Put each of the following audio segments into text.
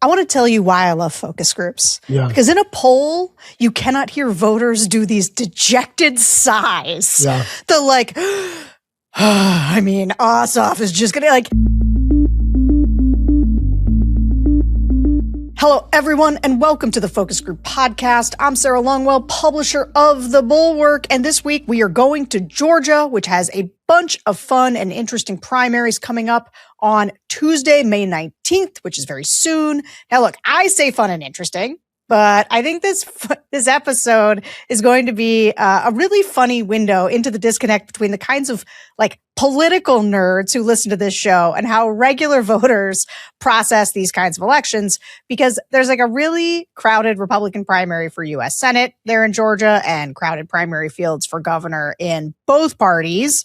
I want to tell you why I love focus groups. Yeah. Because in a poll, you cannot hear voters do these dejected sighs. Yeah. The like, I mean, Ossoff is just going to like... Hello, everyone, and welcome to the Focus Group Podcast. I'm Sarah Longwell, publisher of the Bulwark, and this week we are going to Georgia, which has a bunch of fun and interesting primaries coming up on Tuesday, May 19th, which is very soon. Now, look, I say fun and interesting, but I think this episode is going to be a really funny window into the disconnect between the kinds of like political nerds who listen to this show and how regular voters process these kinds of elections, because there's like a really crowded Republican primary for U.S. Senate there in Georgia and crowded primary fields for governor in both parties.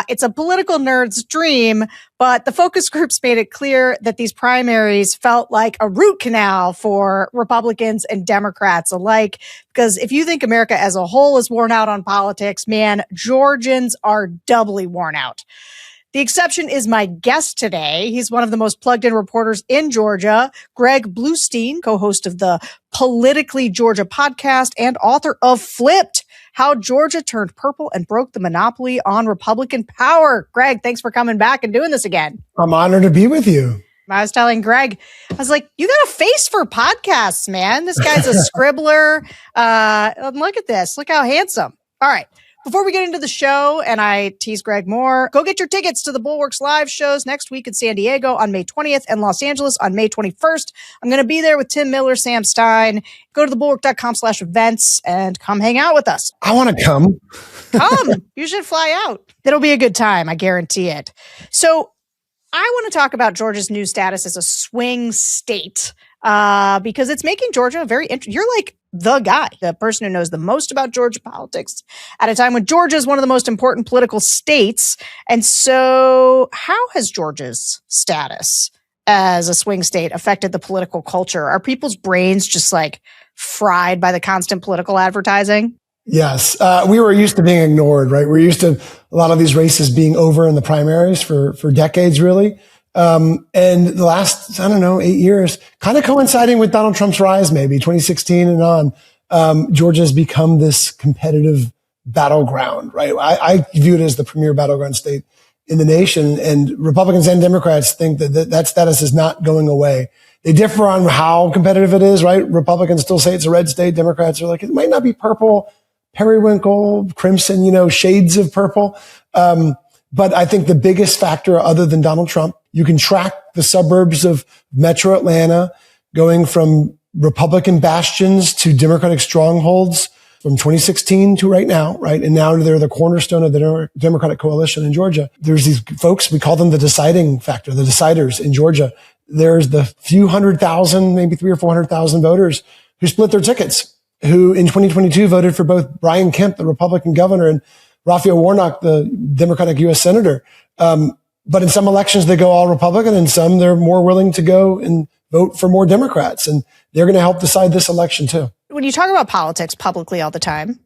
It's a political nerd's dream, but the focus groups made it clear that these primaries felt like a root canal for Republicans and Democrats alike. Because if you think America as a whole is worn out on politics, man, Georgians are doubly worn out. The exception is my guest today. He's one of the most plugged-in reporters in Georgia, Greg Bluestein, co-host of the Politically Georgia podcast and author of Flipped: How Georgia Turned Purple and Broke the Monopoly on Republican Power. Greg, thanks for coming back and doing this again. I'm honored to be with you. I was telling Greg, I was like, you got a face for podcasts, man. This guy's a scribbler. Look at this. Look how handsome. All right. Before we get into the show, and I tease Greg more, go get your tickets to the Bulwark's live shows next week in San Diego on May 20th and Los Angeles on May 21st. I'm going to be there with Tim Miller, Sam Stein. Go to thebulwark.com/events and come hang out with us. I want to come. Come. You should fly out. It'll be a good time. I guarantee it. So I want to talk about Georgia's new status as a swing state because it's making Georgia very interesting. You're like the guy, the person who knows the most about Georgia politics at a time when Georgia is one of the most important political states. And so how has Georgia's status as a swing state affected the political culture? Are people's brains just like fried by the constant political advertising? Yes. We were used to being ignored, right? We're used to a lot of these races being over in the primaries for decades, really. And the last, 8 years, kind of coinciding with Donald Trump's rise, maybe 2016 and on, Georgia has become this competitive battleground, right? I view it as the premier battleground state in the nation, and Republicans and Democrats think that status is not going away. They differ on how competitive it is, right? Republicans still say it's a red state. Democrats are like, it might not be purple, periwinkle, crimson, shades of purple. But I think the biggest factor, other than Donald Trump, you can track the suburbs of metro Atlanta going from Republican bastions to Democratic strongholds from 2016 to right now, right? And now they're the cornerstone of the Democratic coalition in Georgia. There's these folks, we call them the deciding factor, the deciders in Georgia. There's the few 100,000, maybe 300,000 or 400,000 voters who split their tickets, who in 2022 voted for both Brian Kemp, the Republican governor, and Raphael Warnock, the Democratic U.S. senator. But in some elections, they go all Republican, and some they're more willing to go and vote for more Democrats. And they're going to help decide this election, too. When you talk about politics publicly all the time,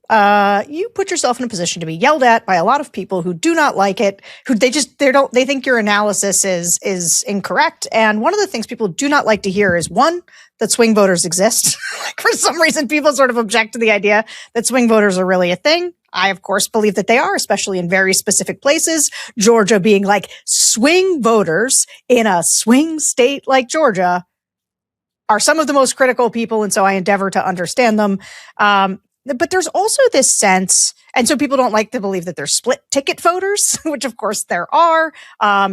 you put yourself in a position to be yelled at by a lot of people who do not like it, who they think your analysis is incorrect. And one of the things people do not like to hear is, one, that swing voters exist. Like, for some reason, people sort of object to the idea that swing voters are really a thing. I, of course, believe that they are, especially in very specific places. Georgia being like swing voters in a swing state like Georgia are some of the most critical people. And so I endeavor to understand them. But there's also this sense, and so people don't like to believe that they're split ticket voters, which of course there are.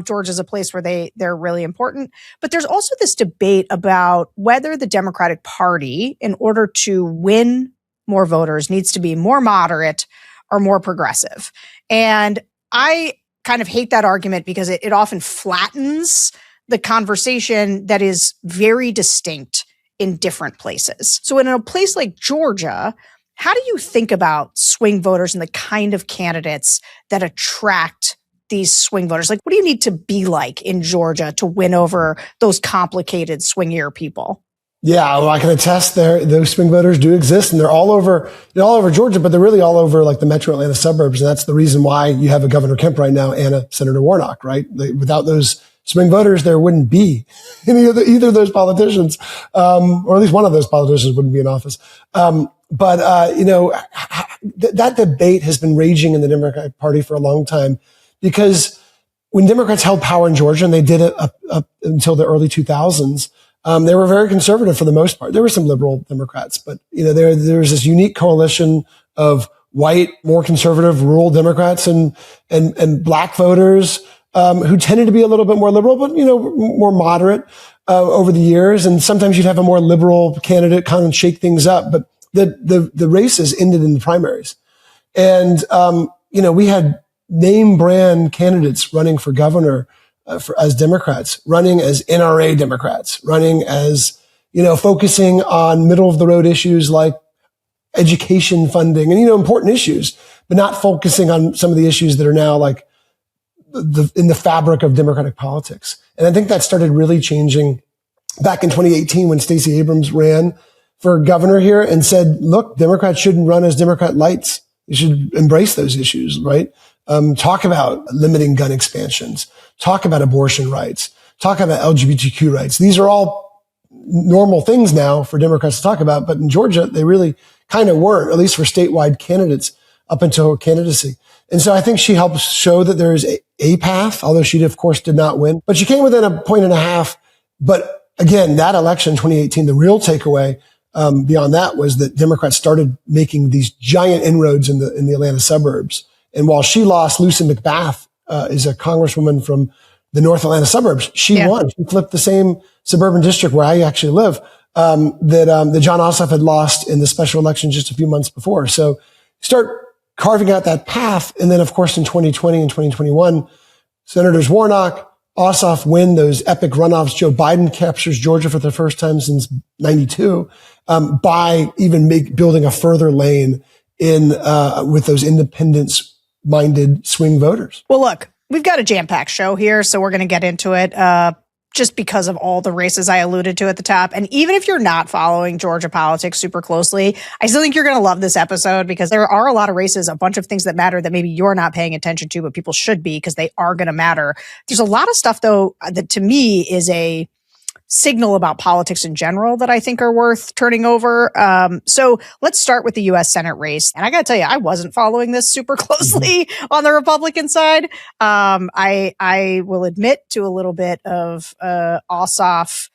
Georgia's a place where they're really important. But there's also this debate about whether the Democratic Party, in order to win more voters, needs to be more moderate or more progressive. And I kind of hate that argument because it often flattens the conversation that is very distinct in different places. So in a place like Georgia, how do you think about swing voters and the kind of candidates that attract these swing voters? Like, what do you need to be like in Georgia to win over those complicated swingier people? Yeah, well, I can attest those swing voters do exist, and they're all over Georgia, but they're really all over like the metro Atlanta suburbs. And that's the reason why you have a Governor Kemp right now and a Senator Warnock, right? Without those swing voters, there wouldn't be either of those politicians, or at least one of those politicians wouldn't be in office. That debate has been raging in the Democratic Party for a long time, because when Democrats held power in Georgia, and they did it up until the early 2000s, they were very conservative for the most part. There were some liberal Democrats, but there's this unique coalition of white, more conservative rural Democrats and black voters who tended to be a little bit more liberal, but more moderate over the years. And sometimes you'd have a more liberal candidate kind of shake things up. But the races ended in the primaries, and we had name brand candidates running for governor as Democrats, running as NRA Democrats, running as focusing on middle of the road issues like education funding and important issues, but not focusing on some of the issues that are now like in the fabric of Democratic politics. And I think that started really changing back in 2018 when Stacey Abrams ran for governor here and said, look, Democrats shouldn't run as Democrat lights. You should embrace those issues, right? Talk about limiting gun expansions, talk about abortion rights, talk about LGBTQ rights. These are all normal things now for Democrats to talk about, but in Georgia, they really kind of weren't, at least for statewide candidates up until candidacy. And so I think she helped show that there is a path, although she, of course, did not win. But she came within 1.5 points. But again, that election, 2018, the real takeaway beyond that was that Democrats started making these giant inroads in the Atlanta suburbs. And while she lost, Lucy McBath is a congresswoman from the North Atlanta suburbs. She won. She flipped the same suburban district where I actually live that Jon Ossoff had lost in the special election just a few months before. So start carving out that path. And then, of course, in 2020 and 2021, Senators Warnock, Ossoff win those epic runoffs. Joe Biden captures Georgia for the first time since 92 by even building a further lane in with those independence-minded swing voters. Well, look, we've got a jam-packed show here, so we're going to get into it. Just because of all the races I alluded to at the top. And even if you're not following Georgia politics super closely, I still think you're going to love this episode because there are a lot of races, a bunch of things that matter that maybe you're not paying attention to, but people should be because they are going to matter. There's a lot of stuff, though, that to me is a signal about politics in general that I think are worth turning over. So let's start with the U.S. Senate race. And I got to tell you, I wasn't following this super closely on the Republican side. I will admit to a little bit of Ossoff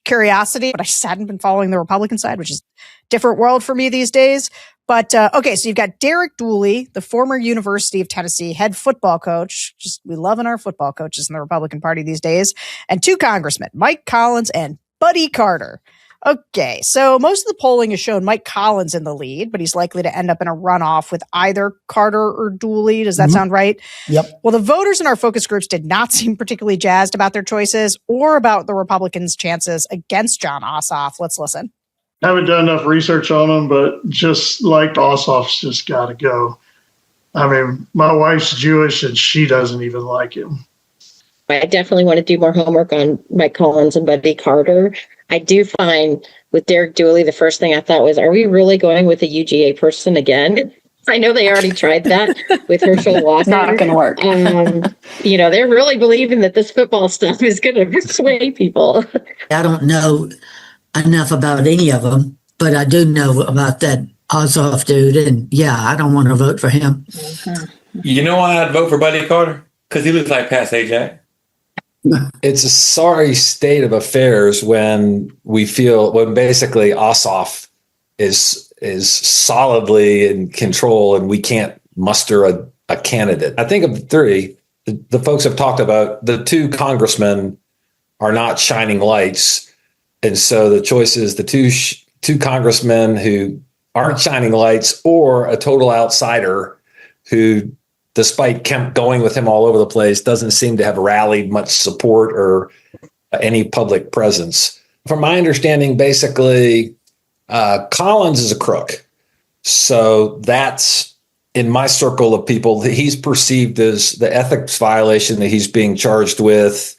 curiosity, but I just hadn't been following the Republican side, which is a different world for me these days. But okay, so you've got Derek Dooley, the former University of Tennessee head football coach. Just we loving our football coaches in the Republican Party these days. And two congressmen, Mike Collins and Buddy Carter. Okay, so most of the polling has shown Mike Collins in the lead, but he's likely to end up in a runoff with either Carter or Dooley. Does that sound right? Yep. Well, the voters in our focus groups did not seem particularly jazzed about their choices or about the Republicans' chances against Jon Ossoff. Let's listen. I haven't done enough research on him, but just like Ossoff's just got to go. I mean, my wife's Jewish and she doesn't even like him. I definitely want to do more homework on Mike Collins and Buddy Carter. I do find with Derek Dooley, the first thing I thought was, are we really going with a UGA person again? I know they already tried that with Herschel Walker. It's not going to work. They're really believing that this football stuff is going to sway people. I don't know enough about any of them, but I do know about that Ossoff dude, and I don't want to vote for him. You know why I'd vote for Buddy Carter? Because he looks like Pat Sajak. It's a sorry state of affairs when basically Ossoff is solidly in control and we can't muster a candidate. I think of the three, the folks have talked about the two congressmen are not shining lights. And so the choice is the two congressmen who aren't shining lights or a total outsider who, despite Kemp going with him all over the place, doesn't seem to have rallied much support or any public presence. From my understanding, basically, Collins is a crook. So that's in my circle of people that he's perceived as the ethics violation that he's being charged with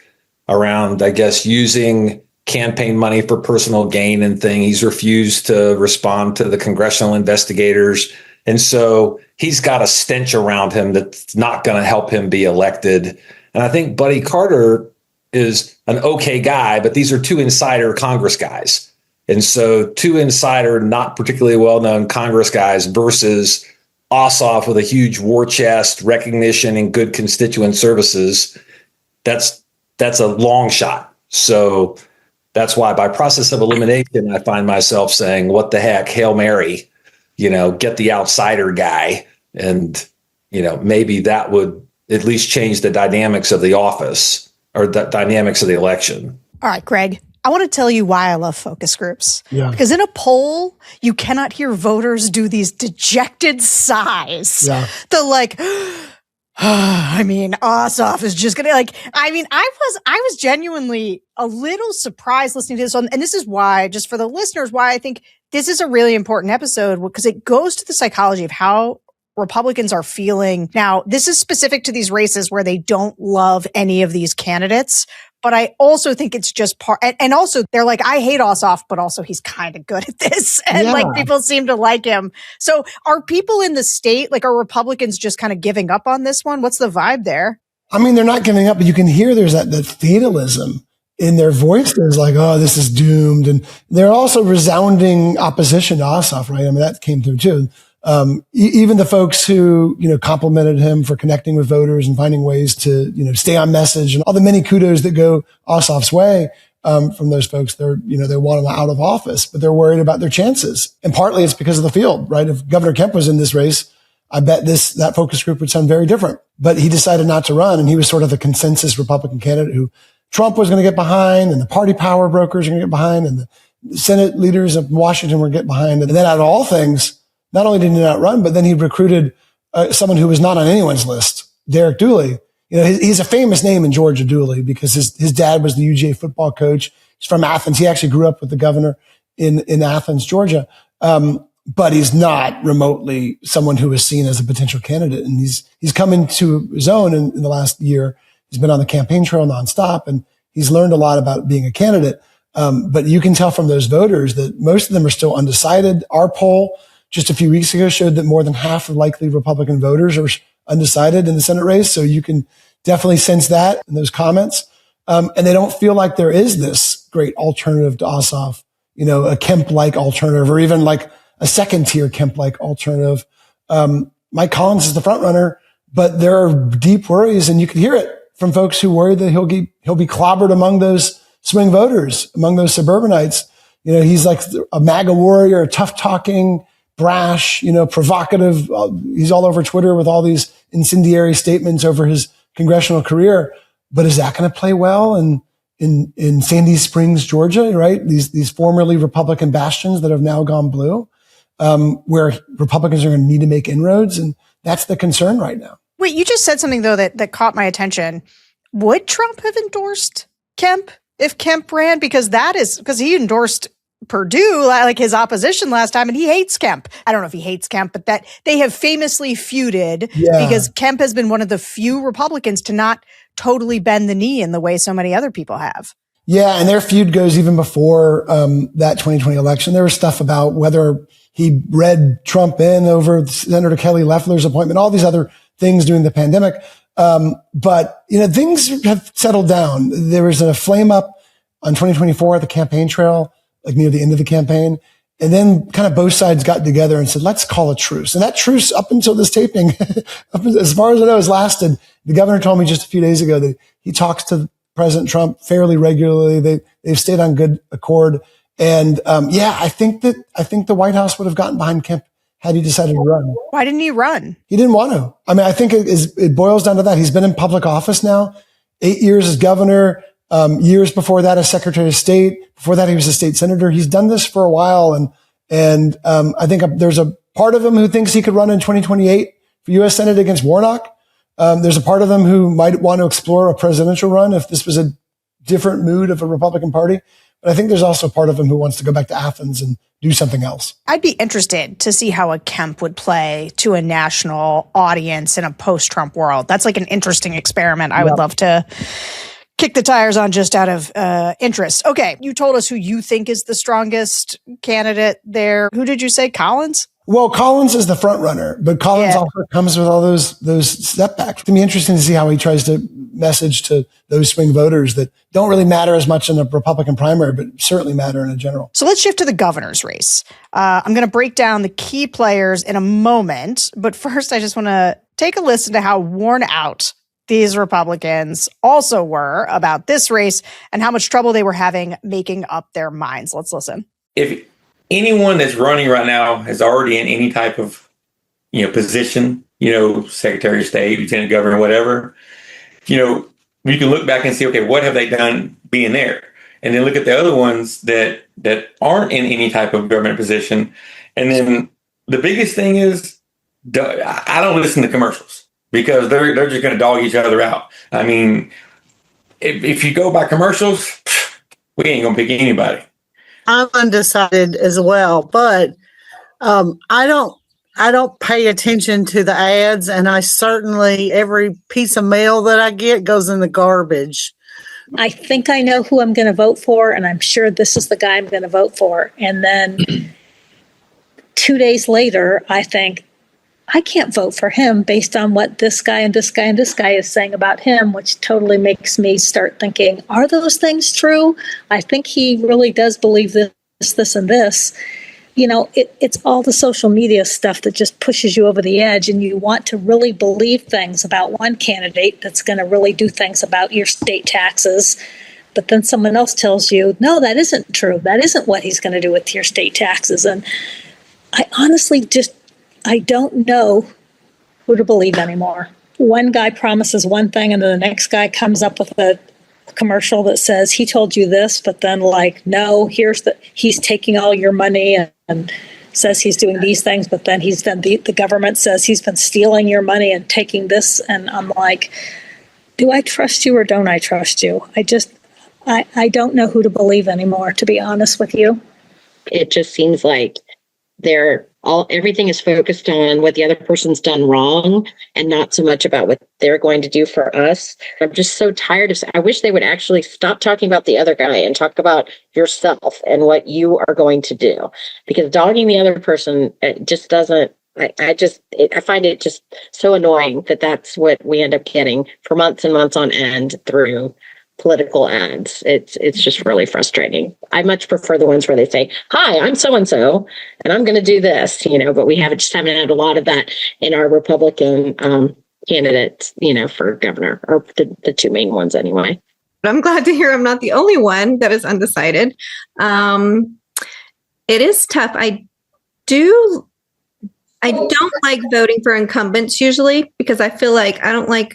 around, I guess, using campaign money for personal gain and thing. He's refused to respond to the congressional investigators. And so he's got a stench around him that's not going to help him be elected. And I think Buddy Carter is an okay guy, but these are two insider Congress guys. And so two insider, not particularly well-known Congress guys versus Ossoff with a huge war chest, recognition, and good constituent services. That's a long shot. So that's why by process of elimination, I find myself saying, what the heck, Hail Mary, get the outsider guy. And, maybe that would at least change the dynamics of the office or the dynamics of the election. All right, Greg, I want to tell you why I love focus groups. Yeah. Because in a poll, you cannot hear voters do these dejected sighs. Yeah. The Ossoff is just gonna I was genuinely a little surprised listening to this one. And this is why, just for the listeners, why I think this is a really important episode, because it goes to the psychology of how Republicans are feeling. Now, this is specific to these races where they don't love any of these candidates. But I also think it's just part, and also they're like, I hate Ossoff, but also he's kind of good at this. And people seem to like him. So are people in the state, are Republicans just kind of giving up on this one? What's the vibe there? I mean, they're not giving up, but you can hear there's that fatalism in their voices, like, oh, this is doomed. And they're also resounding opposition to Ossoff, right? I mean, that came through too. Even the folks who, complimented him for connecting with voters and finding ways to, stay on message, and all the many kudos that go Ossoff's way, from those folks, they want him out of office, but they're worried about their chances. And partly it's because of the field, right? If Governor Kemp was in this race, I bet that focus group would sound very different, but he decided not to run. And he was sort of the consensus Republican candidate who Trump was going to get behind, and the party power brokers are going to get behind, and the Senate leaders of Washington were going to get behind. And then out of all things, not only did he not run, but then he recruited someone who was not on anyone's list, Derek Dooley. He's a famous name in Georgia, Dooley, because his dad was the UGA football coach. He's from Athens. He actually grew up with the governor in Athens, Georgia. But he's not remotely someone who is seen as a potential candidate. And he's come into his own in the last year. He's been on the campaign trail nonstop, and he's learned a lot about being a candidate. But you can tell from those voters that most of them are still undecided. Our poll just a few weeks ago showed that more than half of likely Republican voters are undecided in the Senate race. So you can definitely sense that in those comments. And they don't feel like there is this great alternative to Ossoff, a Kemp-like alternative, or even like a second-tier Kemp-like alternative. Mike Collins is the front runner, but there are deep worries, and you can hear it from folks who worry that he'll be clobbered among those swing voters, among those suburbanites. He's like a MAGA warrior, tough-talking, brash, provocative. He's all over Twitter with all these incendiary statements over his congressional career. But is that going to play well in Sandy Springs, Georgia, right? These formerly Republican bastions that have now gone blue, where Republicans are going to need to make inroads. And that's the concern right now. Wait, you just said something, though, that caught my attention. Would Trump have endorsed Kemp if Kemp ran? Because he endorsed Purdue, like his opposition last time, and he hates Kemp. I don't know if he hates Kemp, but that they have famously feuded because Kemp has been one of the few Republicans to not totally bend the knee in the way so many other people have. Yeah, and their feud goes even before that 2020 election. There was stuff about whether he read Trump in over Senator Kelly Loeffler's appointment, all these other things during the pandemic. But things have settled down. There was a flame up on 2024 at the campaign trail, like near the end of the campaign. And then kind of both sides got together and said, let's call a truce. And that truce, up until this taping, as far as I know, has lasted. The governor told me just a few days ago that he talks to President Trump fairly regularly. They've stayed on good accord. And I think the White House would have gotten behind Kemp had he decided to run. Why didn't he run? He didn't want to. I mean, I think it boils down to that. He's been in public office now, 8 years as governor. Years before that as Secretary of State. Before that, he was a state senator. He's done this for a while. And I think there's a part of him who thinks he could run in 2028 for U.S. Senate against Warnock. There's a part of him who might want to explore a presidential run if this was a different mood of a Republican Party. But I think there's also a part of him who wants to go back to Athens and do something else. I'd be interested to see how a Kemp would play to a national audience in a post-Trump world. That's like an interesting experiment I would love to kick the tires on just out of interest. Okay, you told us who you think is the strongest candidate there. Who did you say? Collins? Well, Collins is the front runner, but Collins also comes with all those setbacks. It'll be interesting to see how he tries to message to those swing voters that don't really matter as much in the Republican primary, but certainly matter in a general. So let's shift to the governor's race. I'm going to break down the key players in a moment, but first I just want to take a listen to how worn out these Republicans also were about this race and how much trouble they were having making up their minds. Let's listen. If anyone that's running right now is already in any type of, position, Secretary of State, Lieutenant Governor, whatever, you can look back and see, okay, what have they done being there? And then look at the other ones that aren't in any type of government position. And then the biggest thing is, I don't listen to commercials because they're just going to dog each other out. I mean, if you go by commercials, we ain't going to pick anybody. I'm undecided as well, but I don't pay attention to the ads, and I certainly, every piece of mail that I get goes in the garbage. I think I know who I'm going to vote for, and I'm sure this is the guy I'm going to vote for. And then 2 days later, I think, I can't vote for him based on what this guy and this guy and this guy is saying about him, which totally makes me start thinking, are those things true? I think he really does believe this, and this. It's all the social media stuff that just pushes you over the edge, and you want to really believe things about one candidate that's going to really do things about your state taxes. But then someone else tells you, no, that isn't true. That isn't what he's going to do with your state taxes. And I honestly I don't know who to believe anymore. One guy promises one thing, and then the next guy comes up with a commercial that says he told you this, but then no, he's taking all your money and says he's doing these things, but then the government says he's been stealing your money and taking this. And I'm like, do I trust you or don't I trust you? I don't know who to believe anymore, to be honest with you. It just seems like everything is focused on what the other person's done wrong and not so much about what they're going to do for us. I'm just so tired of, I wish they would actually stop talking about the other guy and talk about yourself and what you are going to do, because dogging the other person, it just doesn't, I find it just so annoying that that's what we end up getting for months and months on end through political ads. It's just really frustrating. I much prefer the ones where they say, hi, I'm so-and-so, and I'm going to do this, but we haven't had a lot of that in our Republican candidates, for governor, or the two main ones anyway. But I'm glad to hear I'm not the only one that is undecided. It is tough. I don't like voting for incumbents usually, because I feel like I don't like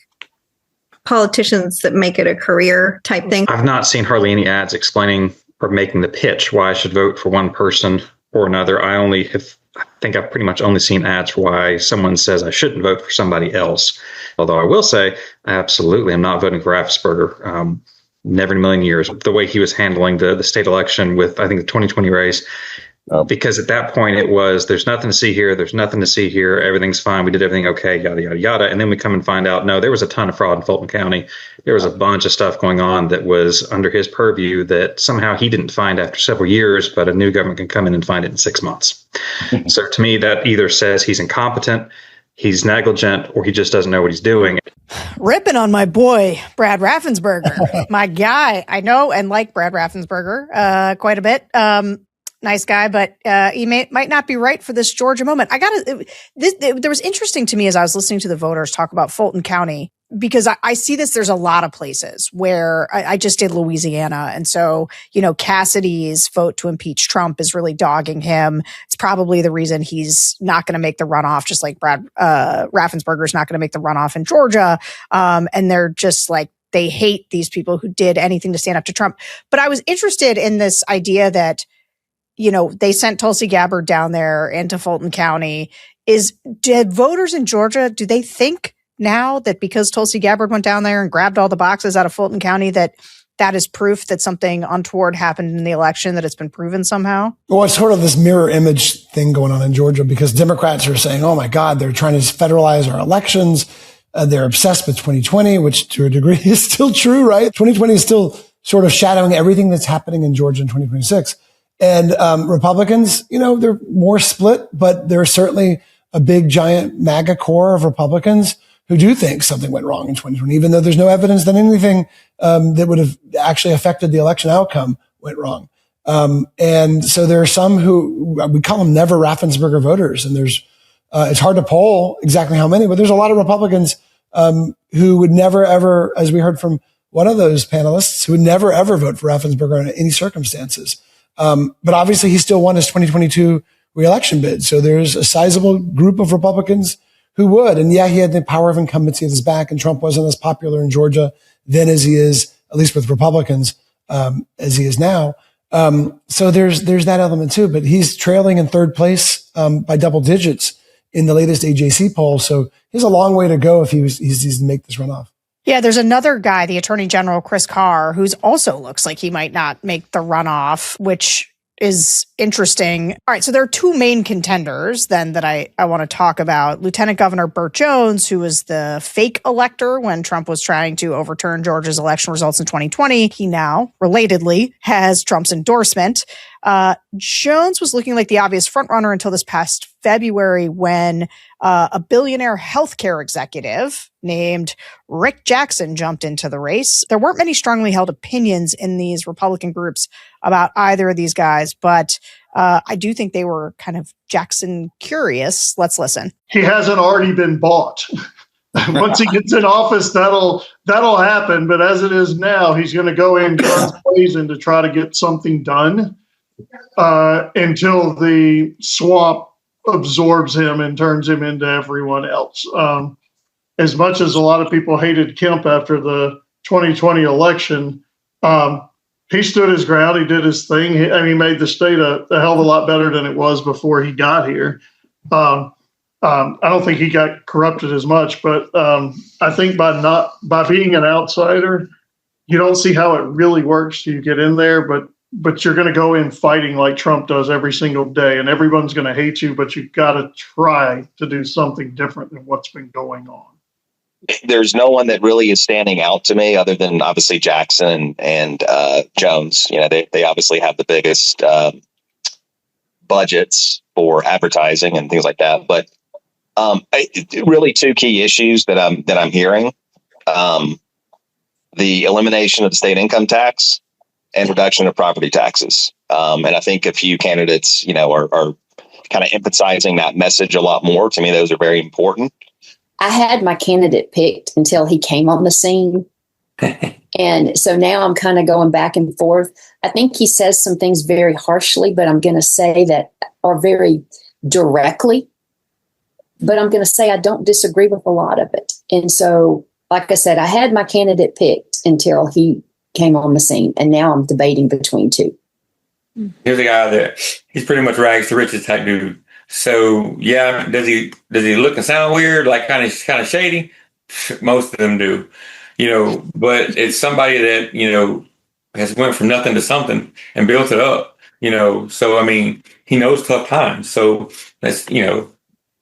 politicians that make it a career type thing. I've not seen hardly any ads explaining or making the pitch why I should vote for one person or another. I think I've pretty much only seen ads for why someone says I shouldn't vote for somebody else. Although I will say, I absolutely am not voting for Raffensperger. Never in a million years. The way he was handling the state election with, I think, the 2020 race. Because at that point it was, there's nothing to see here. There's nothing to see here. Everything's fine. We did everything okay, yada, yada, yada. And then we come and find out, no, there was a ton of fraud in Fulton County. There was a bunch of stuff going on that was under his purview that somehow he didn't find after several years, but a new government can come in and find it in 6 months. So to me, that either says he's incompetent, he's negligent, or he just doesn't know what he's doing. Ripping on my boy, Brad Raffensperger, my guy. I know and like Brad Raffensperger quite a bit. Nice guy, but he might not be right for this Georgia moment. There was interesting to me as I was listening to the voters talk about Fulton County, because I see this. There's a lot of places where I just did Louisiana. And so, Cassidy's vote to impeach Trump is really dogging him. It's probably the reason he's not going to make the runoff, just like Brad Raffensperger is not going to make the runoff in Georgia. And they're just like, they hate these people who did anything to stand up to Trump. But I was interested in this idea that, they sent Tulsi Gabbard down there into Fulton County. Did voters in Georgia, do they think now that because Tulsi Gabbard went down there and grabbed all the boxes out of Fulton County, that is proof that something untoward happened in the election, that it's been proven somehow? Well, it's sort of this mirror image thing going on in Georgia, because Democrats are saying, oh my God, they're trying to federalize our elections. They're obsessed with 2020, which to a degree is still true, right? 2020 is still sort of shadowing everything that's happening in Georgia in 2026. And Republicans, they're more split, but there's certainly a big, giant MAGA core of Republicans who do think something went wrong in 2020, even though there's no evidence that anything that would have actually affected the election outcome went wrong. And so there are some who we call them never Raffensperger voters, and it's hard to poll exactly how many, but there's a lot of Republicans who would never ever, as we heard from one of those panelists, who would never ever vote for Raffensperger under any circumstances. But obviously he still won his 2022 reelection bid. So there's a sizable group of Republicans who would. And yeah, he had the power of incumbency at his back, and Trump wasn't as popular in Georgia then as he is, at least with Republicans, as he is now. So there's that element too, but he's trailing in third place, by double digits in the latest AJC poll. So he has a long way to go if he's to make this runoff. Yeah, there's another guy, the Attorney General, Chris Carr, who's also looks like he might not make the runoff, which is interesting. All right, so there are two main contenders then that I want to talk about. Lieutenant Governor Burt Jones, who was the fake elector when Trump was trying to overturn Georgia's election results in 2020. He now, relatedly, has Trump's endorsement. Jones was looking like the obvious frontrunner until this past February when a billionaire healthcare executive named Rick Jackson jumped into the race. There weren't many strongly held opinions in these Republican groups about either of these guys, but I do think they were kind of Jackson curious. Let's listen. He hasn't already been bought. Once he gets in office, that'll happen. But as it is now, he's going to go in guns blazing to try to get something done until the swamp absorbs him and turns him into everyone else. As much as a lot of people hated Kemp after the 2020 election, he stood his ground. He did his thing. He made the state a hell of a lot better than it was before he got here. I don't think he got corrupted as much, but I think by being an outsider, you don't see how it really works till you get in there. But you're going to go in fighting like Trump does every single day, and everyone's going to hate you. But you've got to try to do something different than what's been going on. There's no one that really is standing out to me other than obviously Jackson and Jones. They obviously have the biggest budgets for advertising and things like that. But really two key issues that I'm hearing: the elimination of the state income tax and reduction of property taxes. And I think a few candidates, are kind of emphasizing that message a lot more. To me, those are very important. I had my candidate picked until he came on the scene. And so now I'm kind of going back and forth. I think he says some things very harshly, but I'm going to say that are very directly. But I'm going to say I don't disagree with a lot of it. And so, like I said, I had my candidate picked until he came on the scene. And now I'm debating between two. Here's a guy that he's pretty much rags to riches type dude. So yeah, does he look and sound weird, like kind of shady? Most of them do, but it's somebody that, has went from nothing to something and built it up, so, he knows tough times. So that's,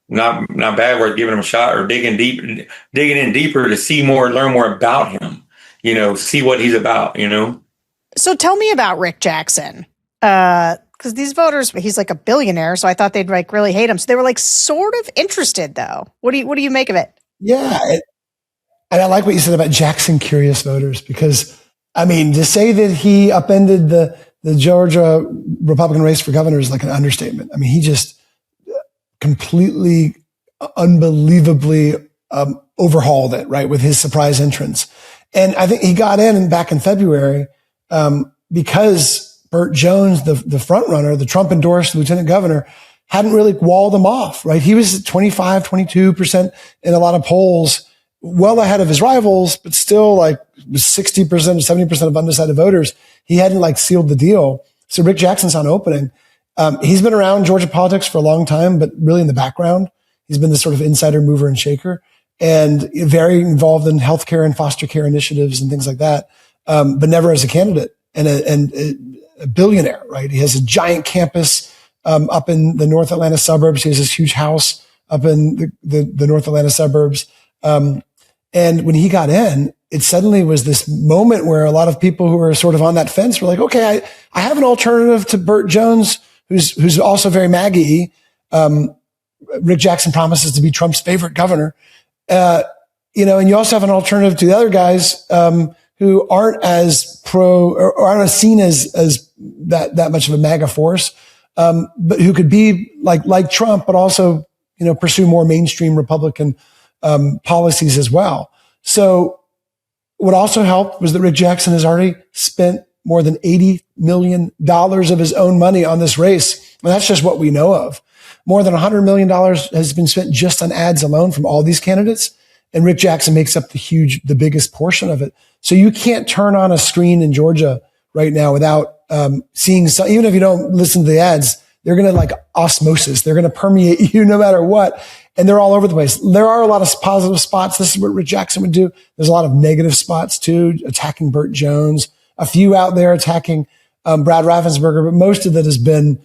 not bad worth giving him a shot or digging in deeper to see more, learn more about him, see what he's about, So tell me about Rick Jackson. Because these voters, he's like a billionaire, so I thought they'd like really hate him. So they were like sort of interested, though. What do you make of it? Yeah, and I like what you said about Jackson curious voters, because to say that he upended the Georgia Republican race for governor is like an understatement. He just completely, unbelievably overhauled it, right, with his surprise entrance. And I think he got in back in February because Burt Jones, the front runner, the Trump endorsed lieutenant governor, hadn't really walled him off, right? He was at 25, 22% in a lot of polls, well ahead of his rivals, but still like 60%, 70% of undecided voters. He hadn't sealed the deal. So Rick Jackson's on opening. He's been around Georgia politics for a long time, but really in the background. He's been this sort of insider mover and shaker and very involved in healthcare and foster care initiatives and things like that. But never as a candidate and a billionaire, right? He has a giant campus up in the North Atlanta suburbs. He has this huge house up in the North Atlanta suburbs. And when he got in, it suddenly was this moment where a lot of people who were sort of on that fence were like, okay, I have an alternative to Burt Jones, who's also very MAGA-y. Rick Jackson promises to be Trump's favorite governor. And you also have an alternative to the other guys, who aren't as pro or aren't as seen as that much of a MAGA force, but who could be like Trump, but also, pursue more mainstream Republican, policies as well. So what also helped was that Rick Jackson has already spent more than $80 million of his own money on this race. And that's just what we know of. More than $100 million has been spent just on ads alone from all these candidates. And Rick Jackson makes up the biggest portion of it. So you can't turn on a screen in Georgia right now without seeing some, even if you don't listen to the ads, they're going to like osmosis. They're going to permeate you no matter what. And they're all over the place. There are a lot of positive spots. This is what Rick Jackson would do. There's a lot of negative spots too, attacking Burt Jones, a few out there attacking Brad Raffensperger, but most of it has been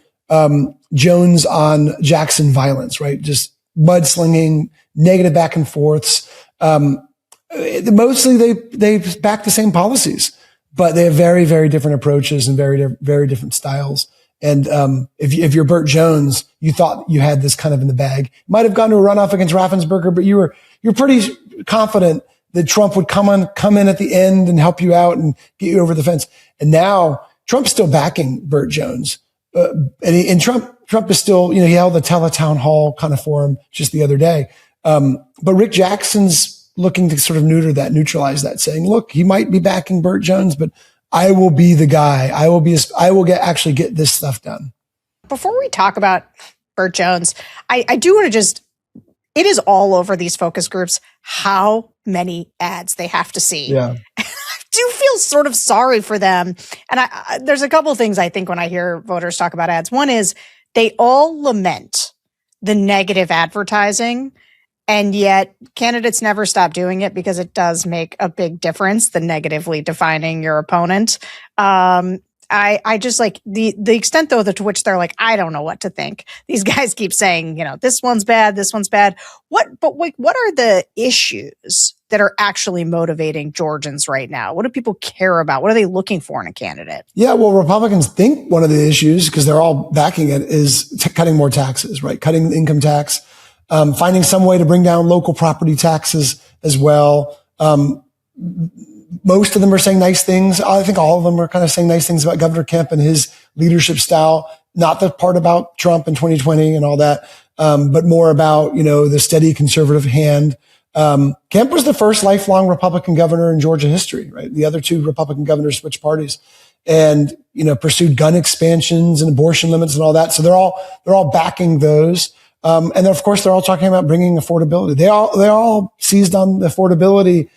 Jones on Jackson violence, right? Just mudslinging, negative back and forths. Mostly they back the same policies, but they have very, very different approaches and very, very different styles. And if you're Burt Jones, you thought you had this kind of in the bag. Might have gone to a runoff against Raffensperger, but you're pretty confident that Trump would come in at the end and help you out and get you over the fence. And now Trump's still backing Burt Jones, and Trump is still, he held a teletown hall kind of forum just the other day. But Rick Jackson's looking to sort of neutralize that, saying, look, he might be backing Burt Jones, but I will be the guy. I will actually get this stuff done. Before we talk about Burt Jones, I do want to it is all over these focus groups, how many ads they have to see. Yeah. I do feel sort of sorry for them. And there's a couple of things I think when I hear voters talk about ads. One is they all lament the negative advertising. And yet candidates never stop doing it because it does make a big difference, the negatively defining your opponent. I just like the extent though to which they're like, I don't know what to think. These guys keep saying, this one's bad, this one's bad. What are the issues that are actually motivating Georgians right now? What do people care about? What are they looking for in a candidate? Yeah, well, Republicans think one of the issues, because they're all backing it, is cutting more taxes, right? Cutting the income tax. Finding some way to bring down local property taxes as well. Most of them are saying nice things. I think all of them are kind of saying nice things about Governor Kemp and his leadership style. Not the part about Trump in 2020 and all that, but more about, the steady conservative hand. Kemp was the first lifelong Republican governor in Georgia history, right? The other two Republican governors switched parties and, pursued gun expansions and abortion limits and all that. So they're all backing those. And then, of course, they're all talking about bringing affordability. They all seized on the affordability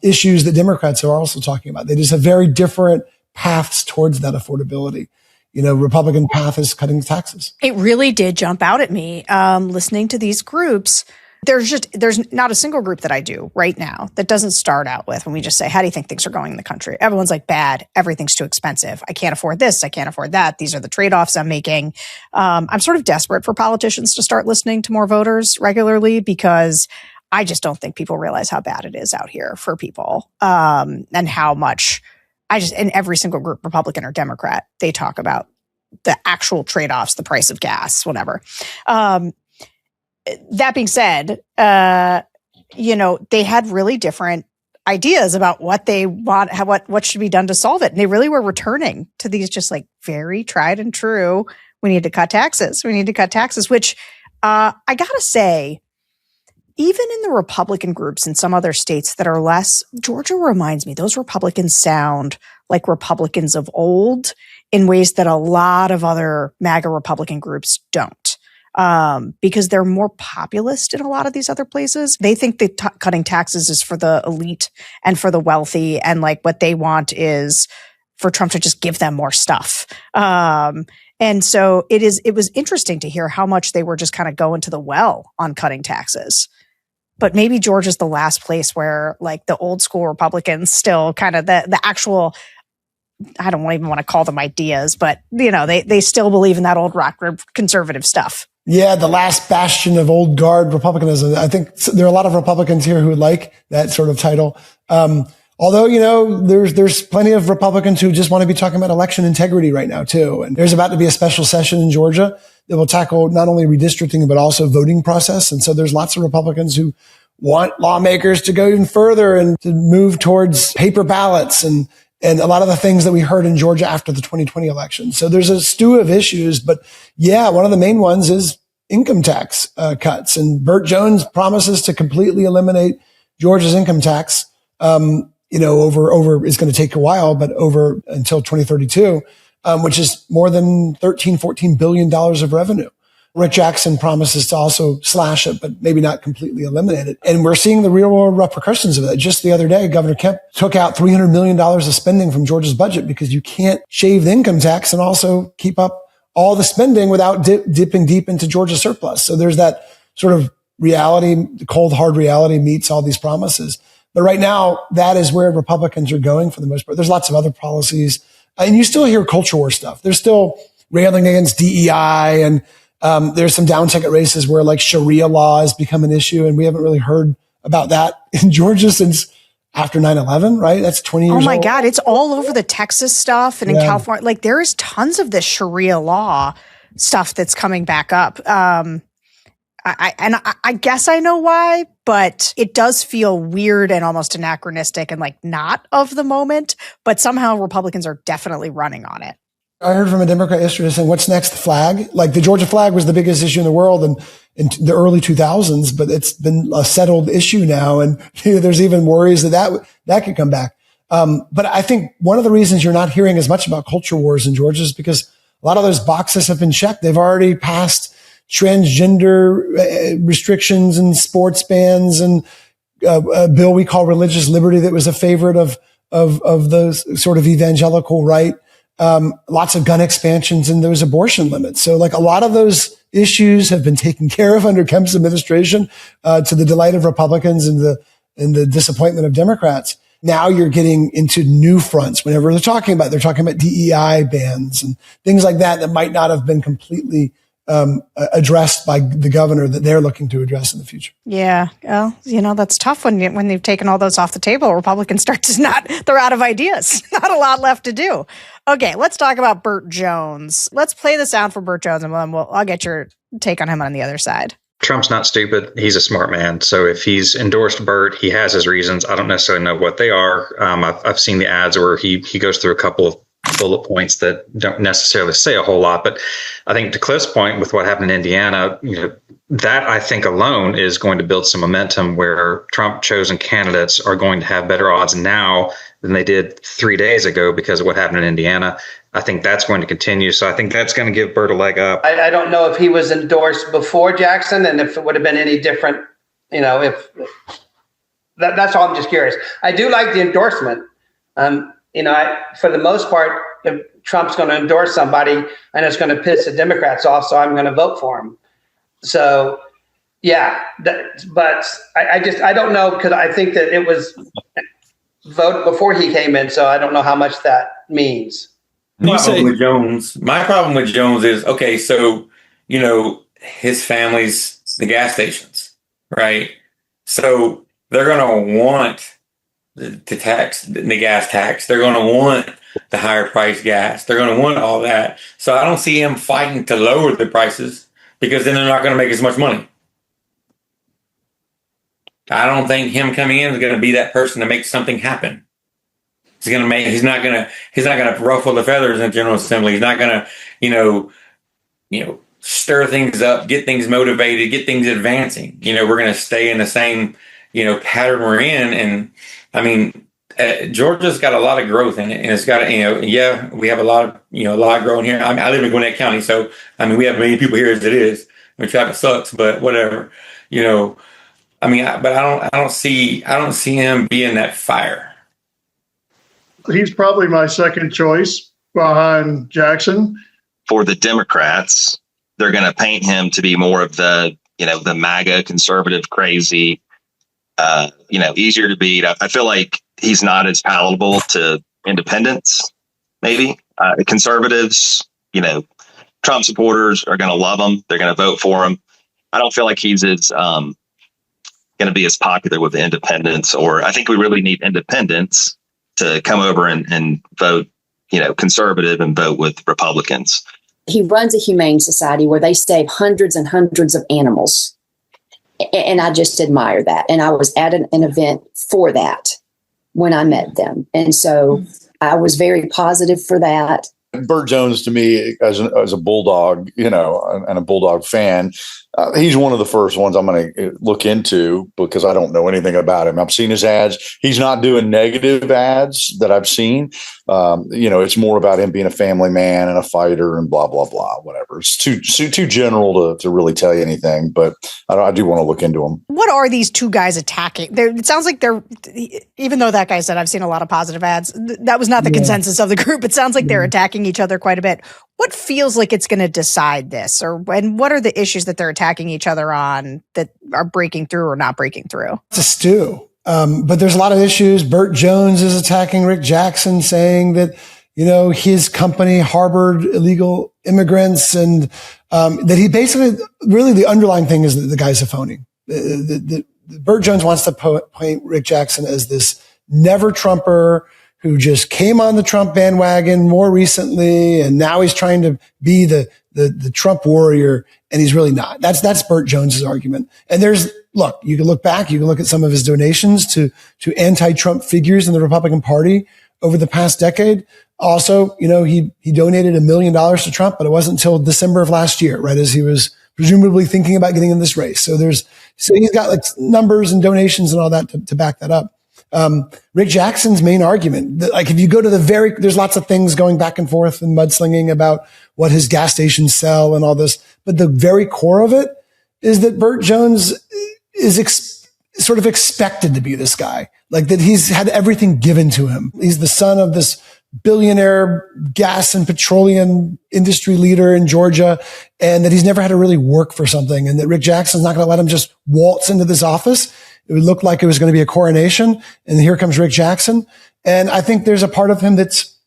issues that Democrats are also talking about. They just have very different paths towards that affordability. Republican path is cutting taxes. It really did jump out at me listening to these groups. There's not a single group that I do right now that doesn't start out with when we just say, how do you think things are going in the country? Everyone's like, bad. Everything's too expensive. I can't afford this. I can't afford that. These are the trade-offs I'm making. I'm sort of desperate for politicians to start listening to more voters regularly because I just don't think people realize how bad it is out here for people and how much in every single group, Republican or Democrat, they talk about the actual trade-offs, the price of gas, whatever. That being said, they had really different ideas about what they want, what should be done to solve it. And they really were returning to these just like very tried and true. We need to cut taxes. We need to cut taxes, which I gotta say, even in the Republican groups in some other states that are less, Georgia reminds me, those Republicans sound like Republicans of old in ways that a lot of other MAGA Republican groups don't. Because they're more populist in a lot of these other places. They think that cutting taxes is for the elite and for the wealthy. And like what they want is for Trump to just give them more stuff. And so it was interesting to hear how much they were just kind of going to the well on cutting taxes. But maybe Georgia's the last place where like the old school Republicans still kind of the actual, I don't even want to call them ideas, but they still believe in that old rock conservative stuff. Yeah, the last bastion of old guard Republicanism. I think there are a lot of Republicans here who would like that sort of title. Although, there's plenty of Republicans who just want to be talking about election integrity right now too. And there's about to be a special session in Georgia that will tackle not only redistricting, but also voting process. And so there's lots of Republicans who want lawmakers to go even further and to move towards paper ballots and a lot of the things that we heard in Georgia after the 2020 election. So there's a stew of issues, but yeah, one of the main ones is income tax cuts. And Burt Jones promises to completely eliminate Georgia's income tax. Over it's going to take a while, but over until 2032, which is more than $13-14 billion of revenue. Rick Jackson promises to also slash it, but maybe not completely eliminate it. And we're seeing the real world repercussions of that. Just the other day, Governor Kemp took out $300 million of spending from Georgia's budget because you can't shave the income tax and also keep up all the spending without dipping deep into Georgia's surplus. So there's that sort of reality, the cold, hard reality meets all these promises. But right now, that is where Republicans are going for the most part. There's lots of other policies. And you still hear culture war stuff. There's still railing against DEI, and there's some down ticket races where like Sharia law has become an issue. And we haven't really heard about that in Georgia since after 9/11, right? That's 20 years Oh my old. God. It's all over the Texas stuff and in California. Like there is tons of this Sharia law stuff that's coming back up. I guess I know why, but it does feel weird and almost anachronistic and like not of the moment, but somehow Republicans are definitely running on it. I heard from a Democrat yesterday saying, what's next? The flag? Like the Georgia flag was the biggest issue in the world in the early 2000s, but it's been a settled issue now. And there's even worries that could come back. But I think one of the reasons you're not hearing as much about culture wars in Georgia is because a lot of those boxes have been checked. They've already passed transgender restrictions and sports bans and a bill we call religious liberty that was a favorite of the sort of evangelical right. Lots of gun expansions and those abortion limits. So like a lot of those issues have been taken care of under Kemp's administration, to the delight of Republicans and the disappointment of Democrats. Now you're getting into new fronts whenever they're talking about DEI bans and things like that might not have been completely addressed by the governor that they're looking to address in the future. Yeah. Well, that's tough when they've taken all those off the table. Republicans start to they're out of ideas. Not a lot left to do. Okay, let's talk about Burt Jones. Let's play the sound for Burt Jones and I'll get your take on him on the other side. Trump's not stupid. He's a smart man. So if he's endorsed Burt, he has his reasons. I don't necessarily know what they are. I've seen the ads where he goes through a couple of bullet points that don't necessarily say a whole lot. But I think to Cliff's point with what happened in Indiana, that I think alone is going to build some momentum where Trump chosen candidates are going to have better odds now than they did 3 days ago because of what happened in Indiana. I think that's going to continue. So I think that's going to give Burt a leg up. I don't know if he was endorsed before Jackson and if it would have been any different, if that's all. I'm just curious. I do like the endorsement. For the most part, if Trump's going to endorse somebody and it's going to piss the Democrats off, so I'm going to vote for him. So, yeah, but I don't know because I think that it was vote before he came in, so I don't know how much that means. My problem with Jones is, okay, so, his family's the gas stations, right? So they're going to want to tax the gas tax. They're going to want the higher price gas. They're going to want all that. So I don't see him fighting to lower the prices because then they're not going to make as much money. I don't think him coming in is going to be that person to make something happen. He's not going to ruffle the feathers in the General Assembly. He's not going to, stir things up, get things motivated, get things advancing. We're going to stay in the same, pattern we're in. And I mean, Georgia's got a lot of growth in it, and it's got, we have a lot of growing here. I live in Gwinnett County, so I mean, we have many people here as it is. I mean, traffic sucks, but whatever, I mean, but I don't see him being that fire. He's probably my second choice behind Jackson. For the Democrats, they're going to paint him to be more of the MAGA conservative crazy, easier to beat. I feel like he's not as palatable to independents, maybe conservatives, Trump supporters are going to love him. They're going to vote for him. I don't feel like he's as going to be as popular with the independents, or I think we really need independents to come over and vote, conservative and vote with Republicans. He runs a humane society where they save hundreds and hundreds of animals. And I just admire that. And I was at an event for that when I met them. And so I was very positive for that. Burt Jones, to me, as a Bulldog, and a Bulldog fan, he's one of the first ones I'm going to look into because I don't know anything about him. I've seen his ads. He's not doing negative ads that I've seen. It's more about him being a family man and a fighter and blah, blah, blah, whatever. It's too general to really tell you anything, but I do want to look into him. What are these two guys attacking? It sounds like they're, even though that guy said I've seen a lot of positive ads, that was not the consensus of the group. It sounds like they're attacking each other quite a bit. What feels like it's going to decide this, and what are the issues that they're attacking each other on that are breaking through or not breaking through? It's a stew. But there's a lot of issues. Burt Jones is attacking Rick Jackson, saying that, his company harbored illegal immigrants, and that he basically, really the underlying thing is that the guy's a phony. Burt Jones wants to paint Rick Jackson as this never Trumper who just came on the Trump bandwagon more recently, and now he's trying to be the Trump warrior, and he's really not. That's Burt Jones's argument. And you can look back, you can look at some of his donations to anti-Trump figures in the Republican Party over the past decade. Also, he donated $1 million to Trump, but it wasn't until December of last year, right, as he was presumably thinking about getting in this race. So he's got like numbers and donations and all that to back that up. Rick Jackson's main argument, like if you go to there's lots of things going back and forth and mudslinging about what his gas stations sell and all this, but the very core of it is that Burt Jones is sort of expected to be this guy, like that he's had everything given to him. He's the son of this billionaire gas and petroleum industry leader in Georgia, and that he's never had to really work for something, and that Rick Jackson's not going to let him just waltz into this office. It would look like it was going to be a coronation, and here comes Rick Jackson. And I think there's a part of him that's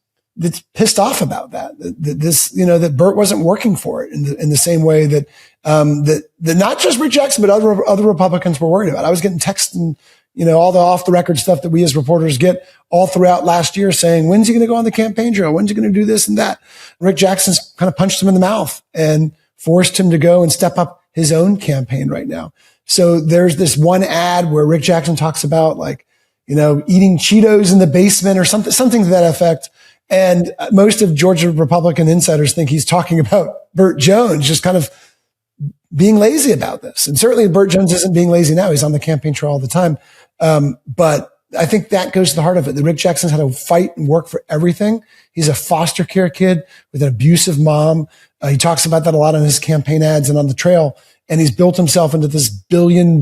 pissed off about that that Burt wasn't working for it in the same way that not just Rick Jackson, but other Republicans were worried about. I was getting texts and, all the off the record stuff that we as reporters get all throughout last year saying, when's he going to go on the campaign trail? When's he going to do this and that? Rick Jackson's kind of punched him in the mouth and forced him to go and step up his own campaign right now. So there's this one ad where Rick Jackson talks about eating Cheetos in the basement or something to that effect. And most of Georgia Republican insiders think he's talking about Burt Jones just kind of being lazy about this. And certainly Burt Jones isn't being lazy now. He's on the campaign trail all the time. But I think that goes to the heart of it. That Rick Jackson's had to fight and work for everything. He's a foster care kid with an abusive mom. He talks about that a lot on his campaign ads and on the trail. And he's built himself into this $3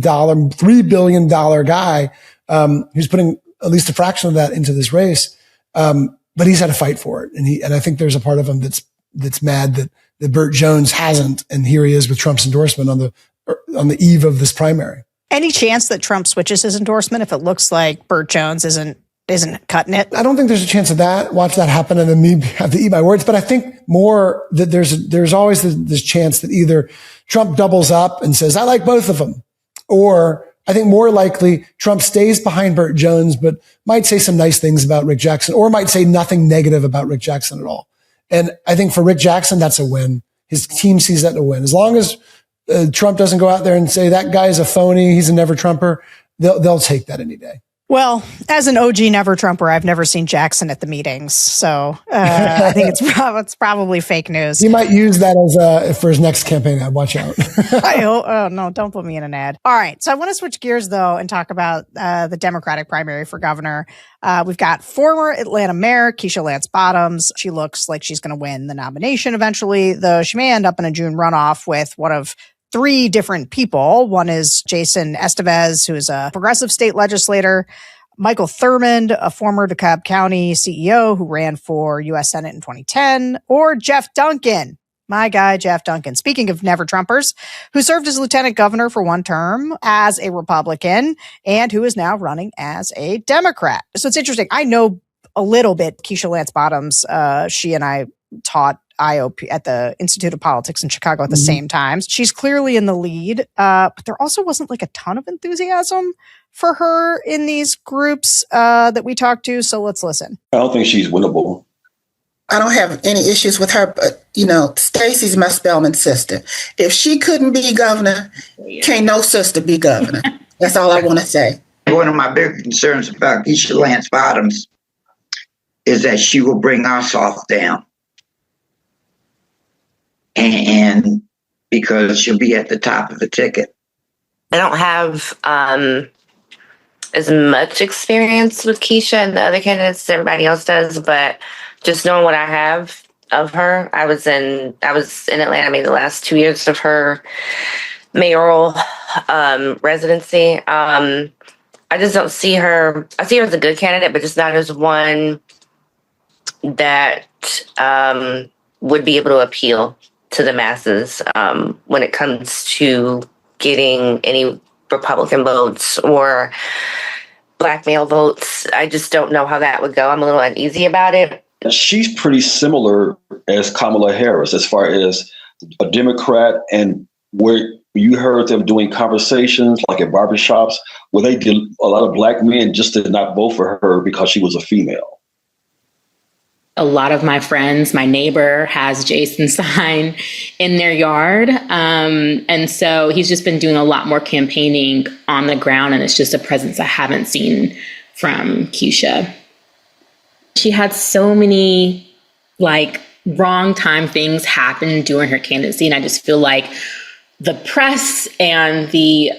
billion guy, who's putting at least a fraction of that into this race. But he's had to fight for it. And I think there's a part of him that's mad that Burt Jones hasn't. And here he is with Trump's endorsement on the eve of this primary. Any chance that Trump switches his endorsement if it looks like Burt Jones isn't cutting it? I don't think there's a chance of that. Watch that happen and then me have to eat my words. But I think more that there's always this chance that either Trump doubles up and says, I like both of them. Or I think more likely Trump stays behind Burt Jones, but might say some nice things about Rick Jackson, or might say nothing negative about Rick Jackson at all. And I think for Rick Jackson, that's a win. His team sees that as a win. As long as Trump doesn't go out there and say that guy is a phony, he's a never Trumper, they'll take that any day. Well, as an OG never Trumper, I've never seen Jackson at the meetings, so I think it's probably fake news. He might use that as for his next campaign ad. Watch out. Oh no, don't put me in an ad. All right, so I want to switch gears though and talk about the Democratic primary for governor. We've got former Atlanta Mayor Keisha Lance Bottoms. She looks like she's going to win the nomination eventually, though she may end up in a June runoff with one of 3 different people. One is Jason Estevez, who is a progressive state legislator, Michael Thurmond, a former DeKalb County CEO who ran for U.S. Senate in 2010, or Jeff Duncan, my guy, Jeff Duncan. Speaking of never Trumpers, who served as lieutenant governor for 1 term as a Republican and who is now running as a Democrat. So it's interesting. I know a little bit Keisha Lance Bottoms. She and I taught IOP at the Institute of Politics in Chicago at the same time. She's clearly in the lead, but there also wasn't like a ton of enthusiasm for her in these groups that we talked to. So let's listen. I don't think she's winnable. I don't have any issues with her, but Stacey's my Spellman sister. If she couldn't be governor, can't no sister be governor. That's all I want to say. One of my big concerns about Keisha Lance Bottoms is that she will bring Ossoff down. And because she'll be at the top of the ticket. I don't have as much experience with Keisha and the other candidates as everybody else does, but just knowing what I have of her, I was in Atlanta maybe the last 2 years of her mayoral residency. I just don't see her. I see her as a good candidate, but just not as one that would be able to appeal to the masses when it comes to getting any Republican votes or Black male votes. I just don't know how that would go. I'm a little uneasy about it. She's pretty similar as Kamala Harris as far as a Democrat, and where you heard them doing conversations like at barbershops where they did a lot of Black men just did not vote for her because she was a female. A lot of my friends, my neighbor has Jason sign in their yard. And so he's just been doing a lot more campaigning on the ground. And it's just a presence I haven't seen from Keisha. She had so many wrong time things happen during her candidacy. And I just feel like the press and the,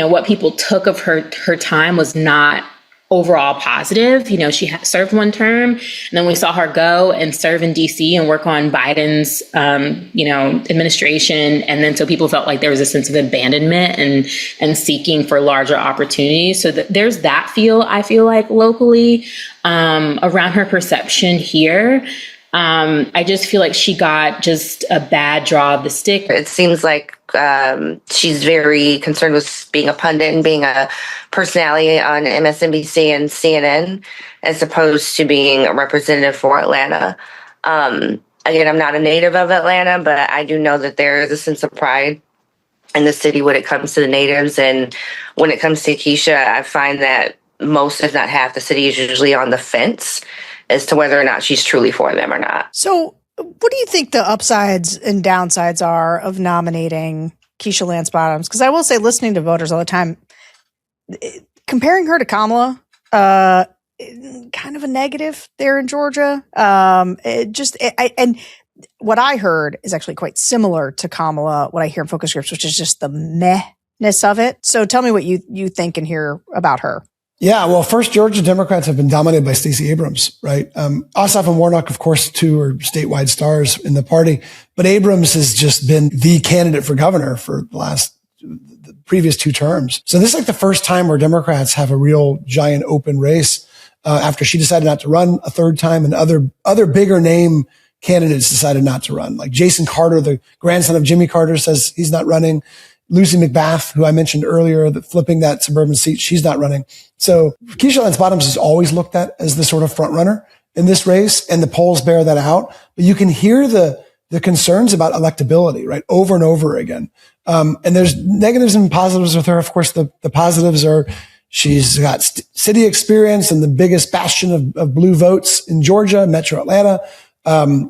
what people took of her time was not overall positive. She served one term, and then we saw her go and serve in DC and work on Biden's, administration. And then so people felt like there was a sense of abandonment and seeking for larger opportunities. So there's that I feel like locally around her perception here. I just feel like she got just a bad draw of the stick. It seems like she's very concerned with being a pundit and being a personality on MSNBC and CNN, as opposed to being a representative for Atlanta. Again, I'm not a native of Atlanta, but I do know that there is a sense of pride in the city when it comes to the natives. And when it comes to Keisha, I find that most, if not half, the city is usually on the fence as to whether or not she's truly for them or not. So what do you think the upsides and downsides are of nominating Keisha Lance Bottoms? Because I will say, listening to voters all the time, comparing her to Kamala, kind of a negative there in Georgia. And what I heard is actually quite similar to Kamala, what I hear in focus groups, which is just the mehness of it. So tell me what you think and hear about her. Yeah, well, first, Georgia Democrats have been dominated by Stacey Abrams, right? Ossoff and Warnock, of course, two are statewide stars in the party, but Abrams has just been the candidate for governor for the previous two terms. So this is like the first time where Democrats have a real giant open race after she decided not to run a third time, and other bigger name candidates decided not to run. Like Jason Carter, the grandson of Jimmy Carter, says he's not running. Lucy McBath, who I mentioned earlier, that flipping that suburban seat, she's not running. So Keisha Lance Bottoms is always looked at as the sort of front runner in this race, and the polls bear that out. But you can hear the concerns about electability, right, over and over again. And there's negatives and positives with her. Of course, the positives are she's got city experience and the biggest bastion of blue votes in Georgia, Metro Atlanta.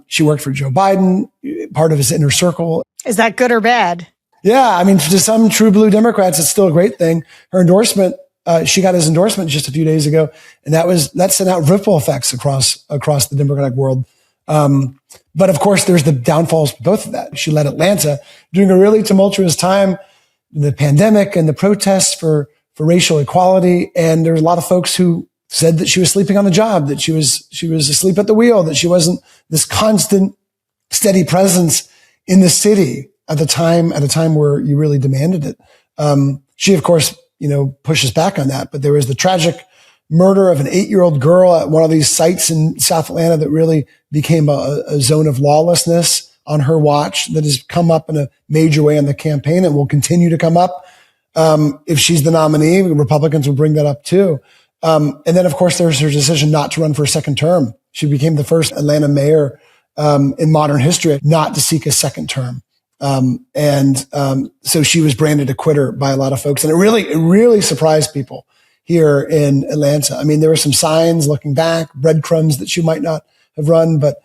She worked for Joe Biden, part of his inner circle. Is that good or bad? Yeah, I mean, to some true blue Democrats, it's still a great thing. Her endorsement, she got his endorsement just a few days ago, and that sent out ripple effects across the Democratic world. But of course, there's the downfalls to both of that. She led Atlanta during a really tumultuous time, the pandemic and the protests for racial equality, and there were a lot of folks who said that she was sleeping on the job, that she was asleep at the wheel, that she wasn't this constant, steady presence in the city at a time where you really demanded it. She, of course, pushes back on that, but there was the tragic murder of an 8-year-old girl at one of these sites in South Atlanta that really became a zone of lawlessness on her watch that has come up in a major way in the campaign and will continue to come up. If she's the nominee, Republicans will bring that up too. And then, of course, there's her decision not to run for a second term. She became the first Atlanta mayor in modern history not to seek a second term. So she was branded a quitter by a lot of folks. And it really surprised people here in Atlanta. I mean, there were some signs looking back, breadcrumbs that she might not have run, but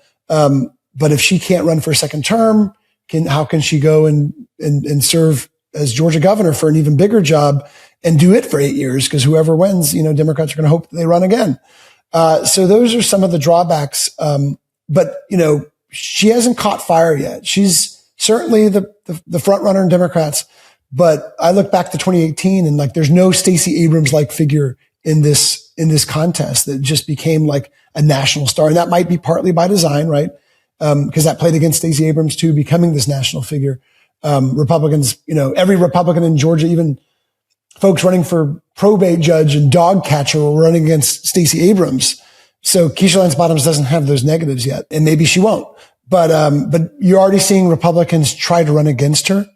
if she can't run for a second term, how can she go and serve as Georgia governor for an even bigger job and do it for 8 years? Because whoever wins, Democrats are going to hope that they run again. So those are some of the drawbacks. But she hasn't caught fire yet. She's certainly the front runner in Democrats. But I look back to 2018 and there's no Stacey Abrams like figure in this contest that just became like a national star. And that might be partly by design, right? Because that played against Stacey Abrams too, becoming this national figure. Republicans, every Republican in Georgia, even folks running for probate judge and dog catcher were running against Stacey Abrams. So Keisha Lance Bottoms doesn't have those negatives yet, and maybe she won't. But you're already seeing Republicans try to run against her.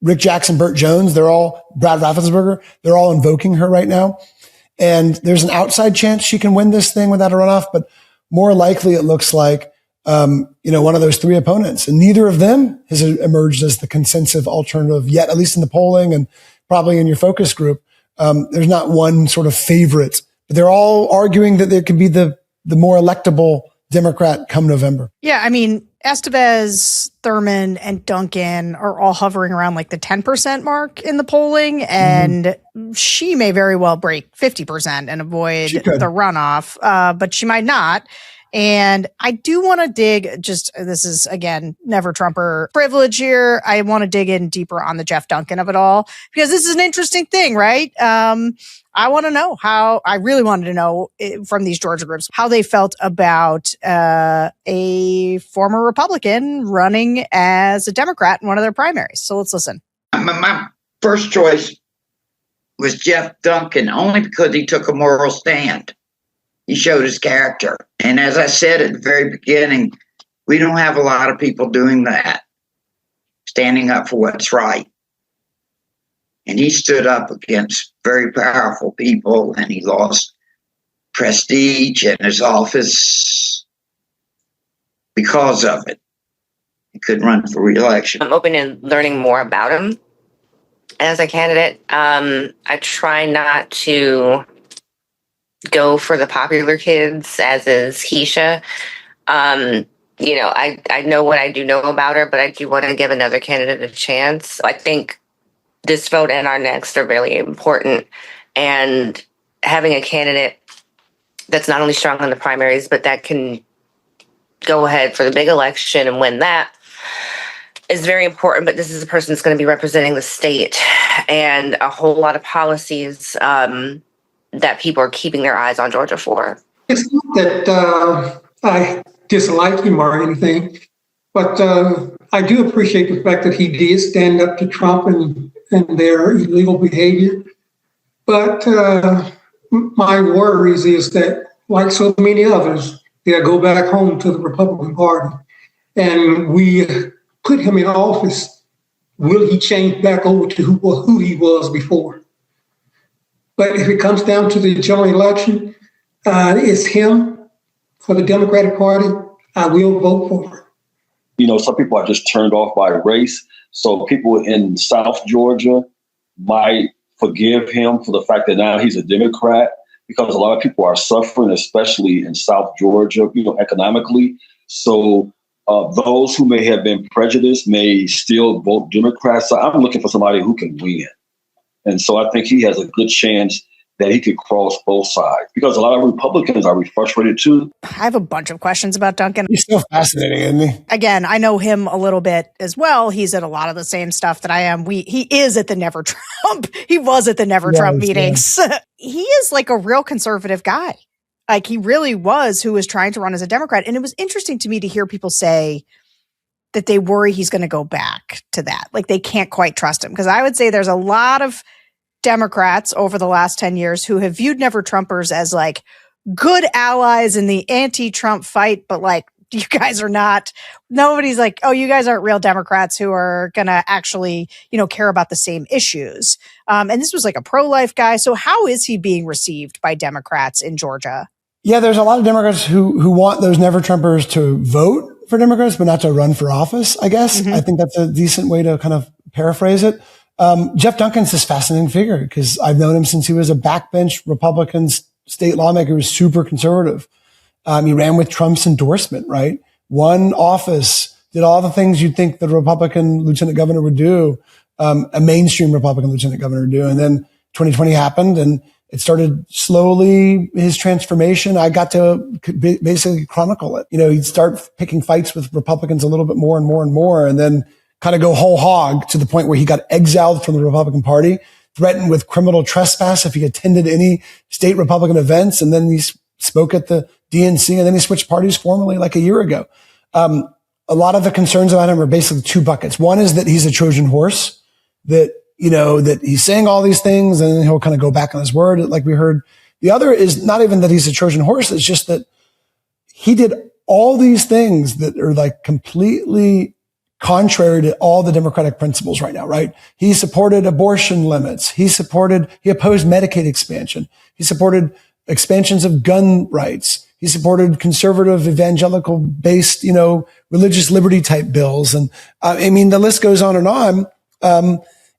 Rick Jackson, Burt Jones, Brad Raffensperger, they're all invoking her right now. And there's an outside chance she can win this thing without a runoff, but more likely it looks like, one of those three opponents. And neither of them has emerged as the consensus alternative yet, at least in the polling and probably in your focus group. There's not one sort of favorite, but they're all arguing that there could be the more electable Democrat come November. Yeah, I mean, Estevez, Thurmond, and Duncan are all hovering around like the 10% mark in the polling, and she may very well break 50% and avoid the runoff, but she might not. And I do want to dig, this is, again, never Trumper privilege here. I want to dig in deeper on the Jeff Duncan of it all, because this is an interesting thing, right? I really wanted to know from these Georgia groups how they felt about a former Republican running as a Democrat in one of their primaries. So let's listen. My first choice was Jeff Duncan, only because he took a moral stand. He showed his character. And as I said at the very beginning, we don't have a lot of people doing that, standing up for what's right. And he stood up against very powerful people, and he lost prestige in his office because of it. He couldn't run for re-election. I'm open to learning more about him as a candidate. I try not to go for the popular kids, as is Keisha. I know what I do know about her, but I do want to give another candidate a chance. I think this vote and our next are really important. And having a candidate that's not only strong in the primaries, but that can go ahead for the big election and win that is very important. But this is a person that's going to be representing the state and a whole lot of policies that people are keeping their eyes on Georgia for. It's not that I dislike him or anything, but I do appreciate the fact that he did stand up to Trump and their illegal behavior. But my worries is that, like so many others, they'll go back home to the Republican Party. And we put him in office. Will he change back over to who he was before? But if it comes down to the general election, it's him for the Democratic Party. I will vote for him. Some people are just turned off by race. So people in South Georgia might forgive him for the fact that now he's a Democrat, because a lot of people are suffering, especially in South Georgia, economically. So those who may have been prejudiced may still vote Democrats. So I'm looking for somebody who can win. And so I think he has a good chance that he could cross both sides, because a lot of Republicans are frustrated too. I have a bunch of questions about Duncan. He's still fascinating, isn't he? Again, I know him a little bit as well. He's at a lot of the same stuff that I am. He is at the Never Trump. He was at the Never Trump meetings. Yeah. He is like a real conservative guy. Like he really was, who was trying to run as a Democrat. And it was interesting to me to hear people say that they worry he's going to go back to that. Like they can't quite trust him. Because I would say there's a lot of Democrats over the last 10 years who have viewed Never Trumpers as like good allies in the anti-Trump fight, but like you guys are not. Nobody's like, oh, you guys aren't real Democrats who are going to actually, care about the same issues. And this was like a pro-life guy. So how is he being received by Democrats in Georgia? Yeah, there's a lot of Democrats who want those Never Trumpers to vote for Democrats, but not to run for office, I guess. I think that's a decent way to kind of paraphrase it. Jeff Duncan's this fascinating figure because I've known him since he was a backbench Republican state lawmaker who was super conservative. He ran with Trump's endorsement, right? Won office, did all the things you'd think the Republican lieutenant governor would do, a mainstream Republican lieutenant governor would do. And then 2020 happened and it started slowly, his transformation. I got to basically chronicle it. He'd start picking fights with Republicans a little bit more and more and more, and then kind of go whole hog to the point where he got exiled from the Republican Party, threatened with criminal trespass if he attended any state Republican events. And then he spoke at the DNC, and then he switched parties formally like a year ago. A lot of the concerns about him are basically two buckets. One is that he's a Trojan horse, that he's saying all these things and then he'll kind of go back on his word, like we heard. The other is not even that he's a Trojan horse. It's just that he did all these things that are like completely contrary to all the Democratic principles right now, right? He supported abortion limits. He opposed Medicaid expansion. He supported expansions of gun rights. He supported conservative evangelical based, religious liberty type bills. And the list goes on and on.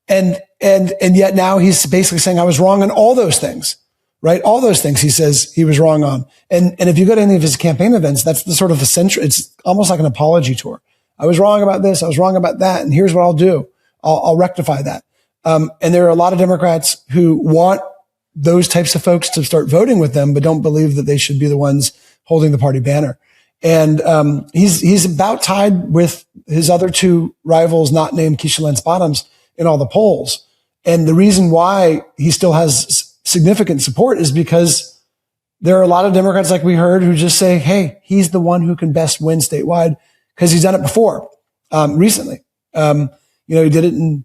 And yet now he's basically saying I was wrong on all those things, right? All those things he says he was wrong on. And if you go to any of his campaign events, that's the sort of essential, it's almost like an apology tour. I was wrong about this. I was wrong about that. And here's what I'll do. I'll rectify that. And there are a lot of Democrats who want those types of folks to start voting with them, but don't believe that they should be the ones holding the party banner. And he's about tied with his other two rivals, not named Keisha Lance Bottoms, in all the polls. And the reason why he still has significant support is because there are a lot of Democrats, like we heard, who just say, hey, he's the one who can best win statewide because he's done it before, recently. He did it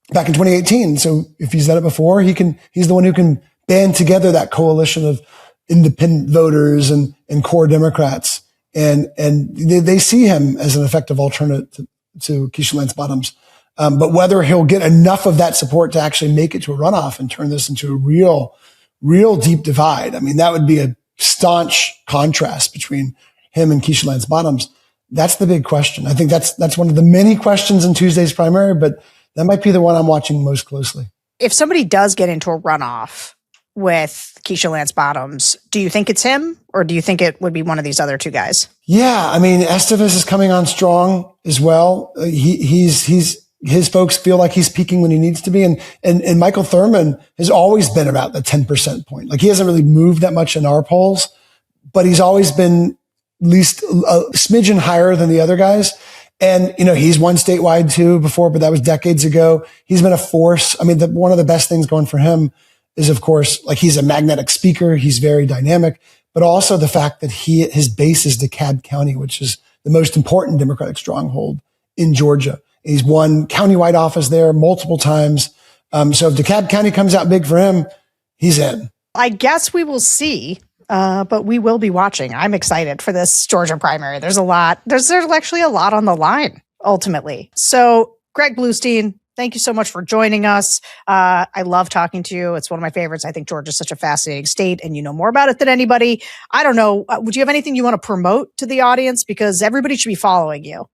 back in 2018. So if he's done it before, he's the one who can band together that coalition of independent voters and core Democrats. And they see him as an effective alternative to Keisha Lance Bottoms. But whether he'll get enough of that support to actually make it to a runoff and turn this into a real deep divide. That would be a staunch contrast between him and Keisha Lance Bottoms. That's the big question. I think that's one of the many questions in Tuesday's primary, but that might be the one I'm watching most closely. If somebody does get into a runoff with Keisha Lance Bottoms, do you think it's him or do you think it would be one of these other two guys? Yeah. Estevez is coming on strong as well. His folks feel like he's peaking when he needs to be. And Michael Thurman has always been about the 10% point. Like he hasn't really moved that much in our polls, but he's always been at least a smidgen higher than the other guys. And, he's won statewide too before, but that was decades ago. He's been a force. One of the best things going for him is, of course, like he's a magnetic speaker. He's very dynamic, but also the fact that his base is DeKalb County, which is the most important Democratic stronghold in Georgia. He's won countywide office there multiple times. So if DeKalb County comes out big for him, he's in. I guess we will see. But we will be watching. I'm excited for this Georgia primary. There's actually a lot on the line, ultimately. So, Greg Bluestein, thank you so much for joining us. I love talking to you. It's one of my favorites. I think Georgia's such a fascinating state, and you know more about it than anybody. I don't know. Would you have anything you want to promote to the audience? Because everybody should be following you.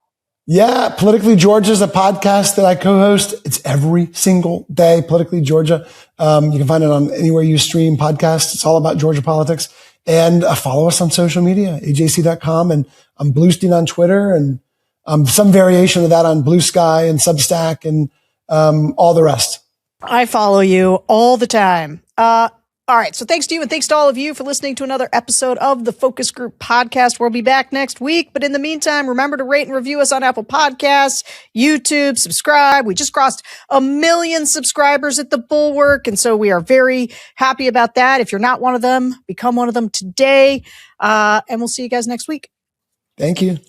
Yeah, Politically Georgia is a podcast that I co-host. It's every single day, Politically Georgia. You can find it on anywhere you stream podcasts. It's all about Georgia politics. And follow us on social media, ajc.com. And I'm Bluestein on Twitter and some variation of that on Blue Sky and Substack and all the rest. I follow you all the time. All right. So thanks to you and thanks to all of you for listening to another episode of the Focus Group Podcast. We'll be back next week. But in the meantime, remember to rate and review us on Apple Podcasts, YouTube, subscribe. We just crossed 1 million subscribers at the Bulwark. And so we are very happy about that. If you're not one of them, become one of them today. And we'll see you guys next week. Thank you.